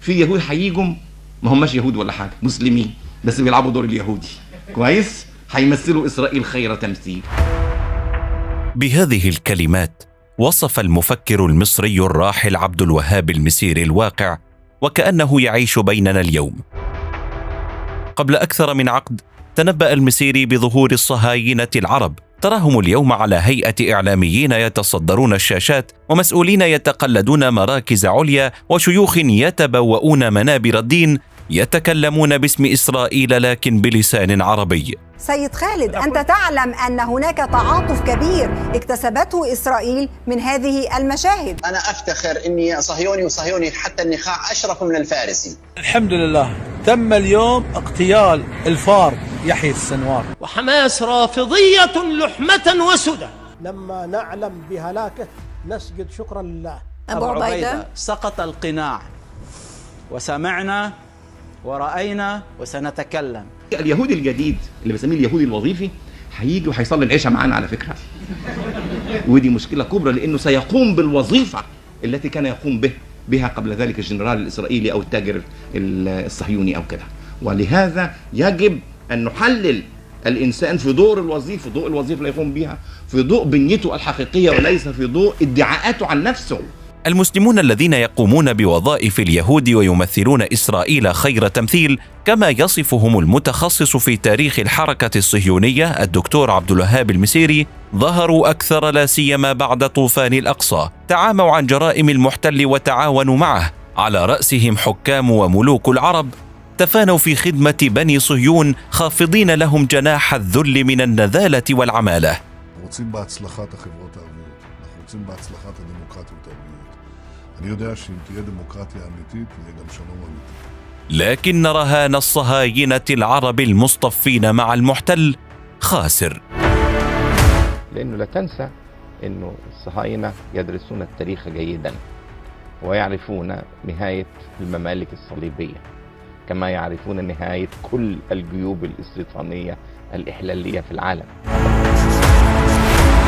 في يهود هيجوا ما هماش يهود ولا حاجه، مسلمين بس بيلعبوا دور اليهودي كويس، هيمثلوا اسرائيل خير تمثيل. بهذه الكلمات وصف المفكر المصري الراحل عبد الوهاب المسيري الواقع وكأنه يعيش بيننا اليوم. قبل أكثر من عقد تنبأ المسيري بظهور الصهاينة العرب، تراهم اليوم على هيئة إعلاميين يتصدرون الشاشات ومسؤولين يتقلدون مراكز عليا وشيوخ يتبوؤون منابر الدين يتكلمون باسم إسرائيل لكن بلسان عربي. سيد خالد، أنت تعلم أن هناك تعاطف كبير اكتسبته إسرائيل من هذه المشاهد. أنا أفتخر أني صهيوني، وصهيوني حتى النخاع أشرف من الفارسي. الحمد لله تم اليوم اغتيال الفار يحيى السنوار. وحماس رافضية لحمة وسدى. لما نعلم بهلاكه نسجد شكرا لله. أبو عبيدة سقط القناع وسمعنا ورأينا وسنتكلم. اليهودي الجديد اللي بسميه اليهودي الوظيفي هيجي وهيصلي العشاء معانا على فكرة، ودي مشكلة كبرى لأنه سيقوم بالوظيفة التي كان يقوم بها قبل ذلك الجنرال الإسرائيلي أو التاجر الصهيوني أو كده. ولهذا يجب أن نحلل الإنسان في دور الوظيفة، ضوء الوظيفة اللي يقوم بها، في ضوء بنيته الحقيقية وليس في ضوء ادعاءاته عن نفسه. المسلمون الذين يقومون بوظائف اليهود ويمثلون إسرائيل خير تمثيل كما يصفهم المتخصص في تاريخ الحركة الصهيونية الدكتور عبد الوهاب المسيري ظهروا أكثر، لا سيما بعد طوفان الأقصى. تعاموا عن جرائم المحتل وتعاونوا معه، على رأسهم حكام وملوك العرب تفانوا في خدمة بني صهيون خافضين لهم جناح الذل من النذالة والعمالة. רוצים בהצלחת החברות הערביות, אנחנו רוצים בהצלחת הדמוקרטיות הערביות. אני יודע שאם תהיה דמוקרטיה אמיתית, יהיה גם שלום אמיתי. لكن رهان الصهاينة العرب المصطفين مع المحتل خاسر. لأنه لا تنسى أنه الصهاينة يدرسون التاريخ جيدا ويعرفون نهاية الممالك الصليبية كما يعرفون نهاية كل الجيوب الاستيطانية الإحلالية في العالم.